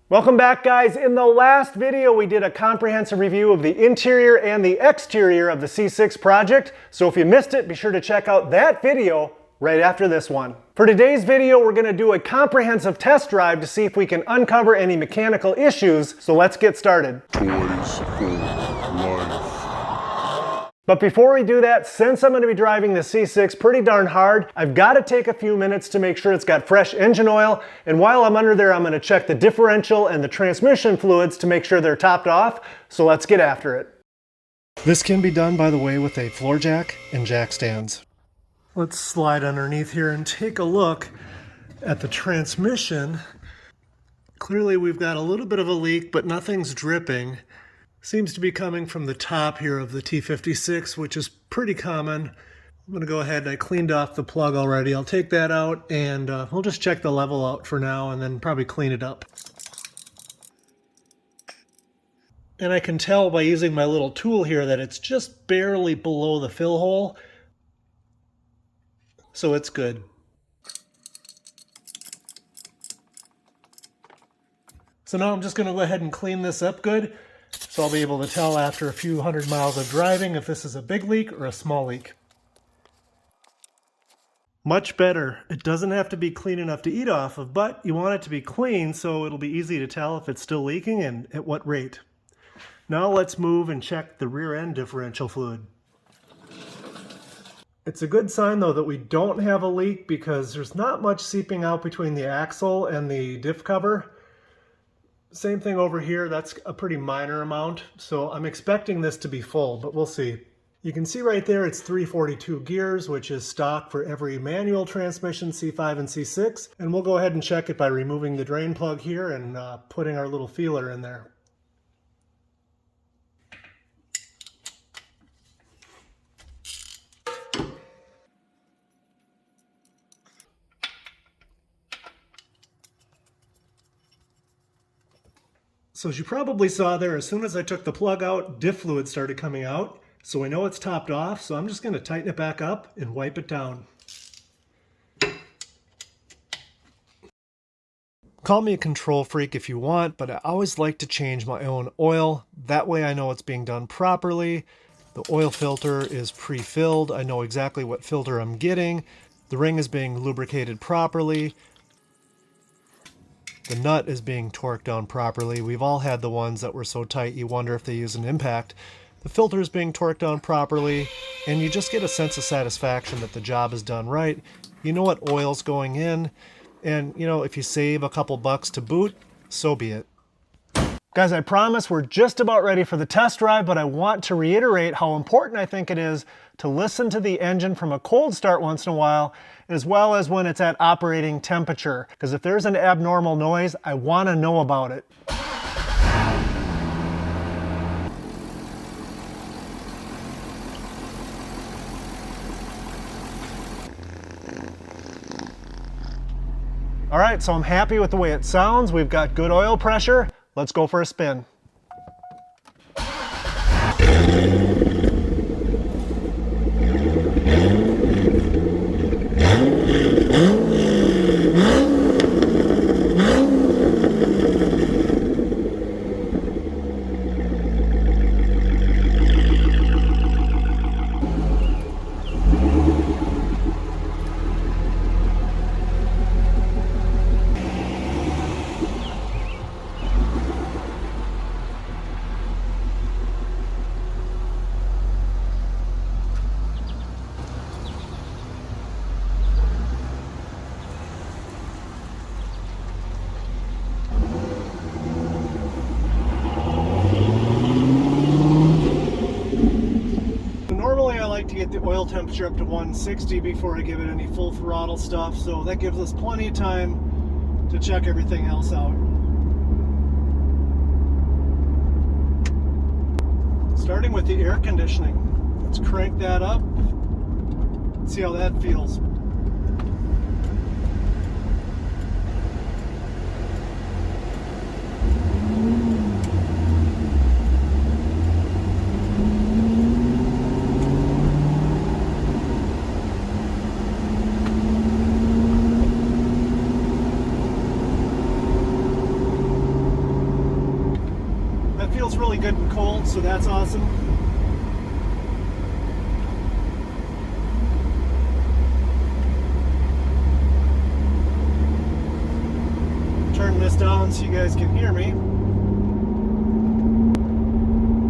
Welcome back, guys. In the last video, we did a comprehensive review of the interior and the exterior of the C6 project. So if you missed it, be sure to check out that video right after this one. For today's video, we're going to do a comprehensive test drive to see if we can uncover any mechanical issues. So let's get started. Toys for life. But before we do that, since I'm going to be driving the C6 pretty darn hard, I've got to take a few minutes to make sure it's got fresh engine oil. And while I'm under there, I'm going to check the differential and the transmission fluids to make sure they're topped off. So let's get after it. This can be done, by the way, with a floor jack and jack stands. Let's slide underneath here and take a look at the transmission. Clearly we've got a little bit of a leak, but nothing's dripping. Seems to be coming from the top here of the T56, which is pretty common. I'm going to go ahead and I cleaned off the plug already. I'll take that out and we'll just check the level out for now and then probably clean it up. And I can tell by using my little tool here that it's just barely below the fill hole. So it's good. So now I'm just going to go ahead and clean this up good. So I'll be able to tell after a few hundred miles of driving if this is a big leak or a small leak. Much better. It doesn't have to be clean enough to eat off of, but you want it to be clean so it'll be easy to tell if it's still leaking and at what rate. Now let's move and check the rear end differential fluid. It's a good sign though that we don't have a leak because there's not much seeping out between the axle and the diff cover. Same thing over here, that's a pretty minor amount, so I'm expecting this to be full, but we'll see. You can see right there it's 342 gears, which is stock for every manual transmission, C5 and C6, and we'll go ahead and check it by removing the drain plug here and putting our little feeler in there. So as you probably saw there, as soon as I took the plug out, diff fluid started coming out. So I know it's topped off, so I'm just going to tighten it back up and wipe it down. Call me a control freak if you want, but I always like to change my own oil. That way I know it's being done properly. The oil filter is pre-filled. I know exactly what filter I'm getting. The ring is being lubricated properly. The nut is being torqued down properly. We've all had the ones that were so tight you wonder if they use an impact. The filter is being torqued down properly, and you just get a sense of satisfaction that the job is done right. You know what oil's going in, and you know, if you save a couple bucks to boot, so be it. Guys, I promise we're just about ready for the test drive, but I want to reiterate how important I think it is to listen to the engine from a cold start once in a while, as well as when it's at operating temperature. Because if there's an abnormal noise, I want to know about it. All right, so I'm happy with the way it sounds. We've got good oil pressure. Let's go for a spin. To get the oil temperature up to 160 before I give it any full throttle stuff, so that gives us plenty of time to check everything else out. Starting with the air conditioning, let's crank that up, see how that feels. feels really good and cold, so that's awesome. Turn this down so you guys can hear me.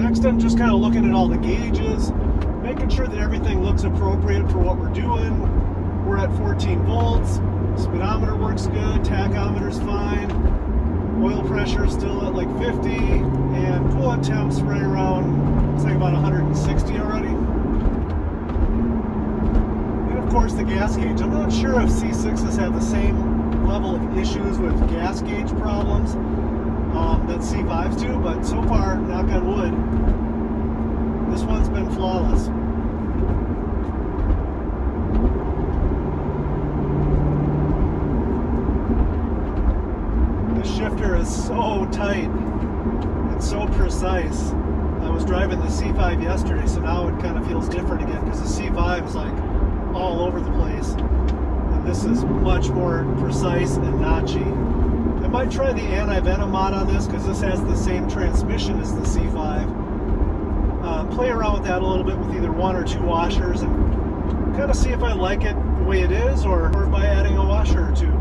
Next, I'm just kind of looking at all the gauges, making sure that everything looks appropriate for what we're doing. We're at 14 volts, speedometer works good, tachometer's fine, oil pressure still at like 50, and coolant temps right around, it's like about 160 already. And of course the gas gauge. I'm not sure if C6s have the same level of issues with gas gauge problems that C5s do, but so far, knock on wood, this one's been flawless. This shifter is so tight and so precise. I was driving the C5 yesterday, so now it kind of feels different again because the C5 is like all over the place. And this is much more precise and notchy. I might try the anti-venom mod on this because this has the same transmission as the C5. Play around with that a little bit with either one or two washers and kind of see if I like it the way it is or by adding a washer or two.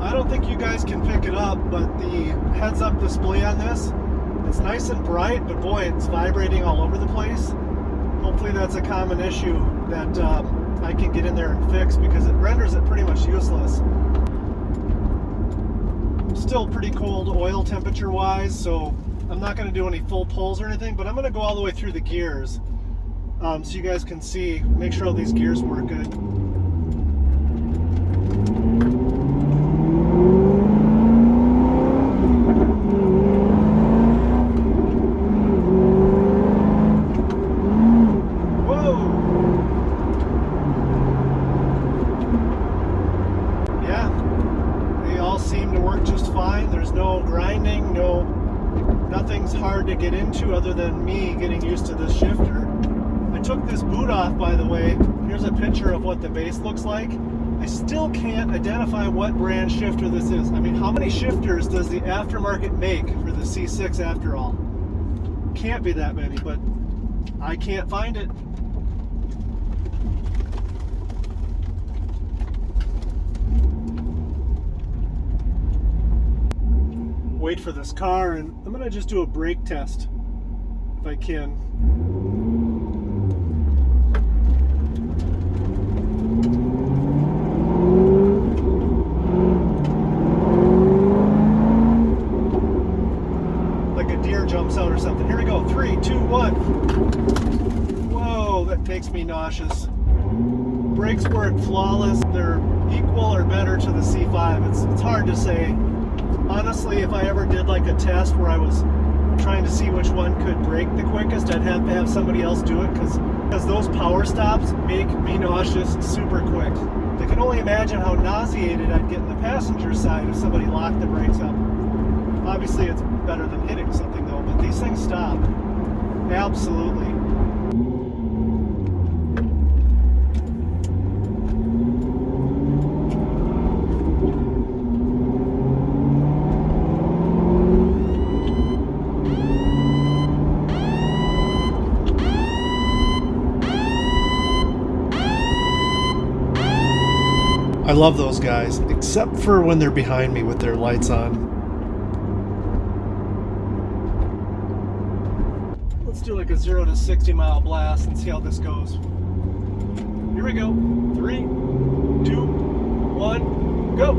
I don't think you guys can pick it up, but the heads-up display on this, it's nice and bright, but boy, it's vibrating all over the place. Hopefully that's a common issue that I can get in there and fix because it renders it pretty much useless. Still pretty cold oil temperature wise, so I'm not going to do any full pulls or anything, but I'm going to go all the way through the gears so you guys can see, make sure all these gears work good. Nothing's hard to get into other than me getting used to this shifter. I took this boot off, by the way. Here's a picture of what the base looks like. I still can't identify what brand shifter this is. I mean, how many shifters does the aftermarket make for the C6 after all? Can't be that many, but I can't find it. Wait for this car, and I'm gonna just do a brake test if I can. Like a deer jumps out or something. Here we go. 3, 2, 1. Whoa, that makes me nauseous. Brakes work flawless. They're equal or better to the C5. It's hard to say. Honestly, if I ever did like a test where I was trying to see which one could brake the quickest, I'd have to have somebody else do it because those power stops make me nauseous super quick. I can only imagine how nauseated I'd get in the passenger side if somebody locked the brakes up. Obviously, it's better than hitting something though, but these things stop. Absolutely. I love those guys, except for when they're behind me with their lights on. Let's do like a 0 to 60 mile blast and see how this goes. Here we go. 3, 2, 1, go!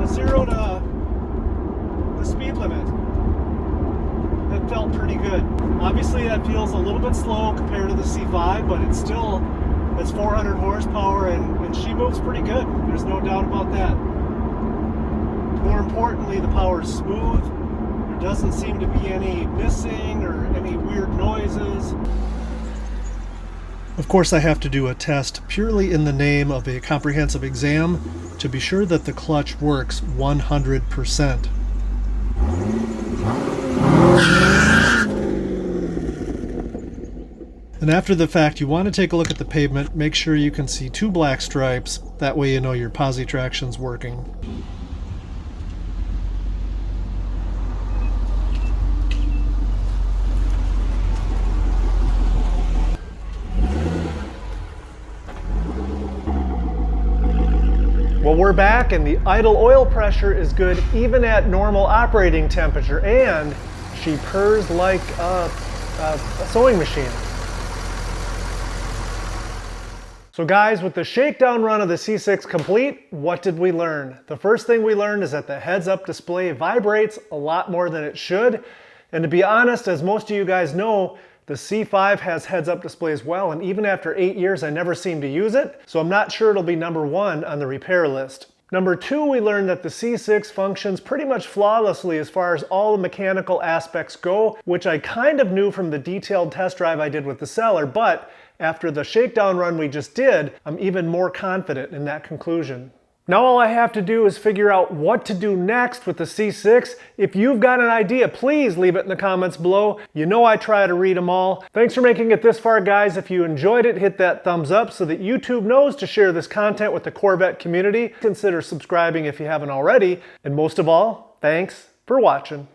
0 to the speed limit. That felt pretty good. Obviously that feels a little bit slow compared to the C5, but it's 400 horsepower and she moves pretty good. There's no doubt about that. More importantly, the power is smooth. There doesn't seem to be any missing or any weird noises. Of course, I have to do a test purely in the name of a comprehensive exam to be sure that the clutch works 100%. And after the fact, you want to take a look at the pavement, make sure you can see 2 black stripes. That way you know your posi traction's working. Well, we're back and the idle oil pressure is good even at normal operating temperature, and she purrs like a sewing machine. So guys, with the shakedown run of the C6 complete, what did we learn? The first thing we learned is that the heads-up display vibrates a lot more than it should. And to be honest, as most of you guys know, the C5 has heads-up display as well, and even after 8 years, I never seem to use it, so I'm not sure it'll be number 1 on the repair list. Number 2, we learned that the C6 functions pretty much flawlessly as far as all the mechanical aspects go, which I kind of knew from the detailed test drive I did with the seller, but after the shakedown run we just did, I'm even more confident in that conclusion. Now all I have to do is figure out what to do next with the C6. If you've got an idea, please leave it in the comments below. You know I try to read them all. Thanks for making it this far, guys. If you enjoyed it, hit that thumbs up so that YouTube knows to share this content with the Corvette community. Consider subscribing if you haven't already. And most of all, thanks for watching.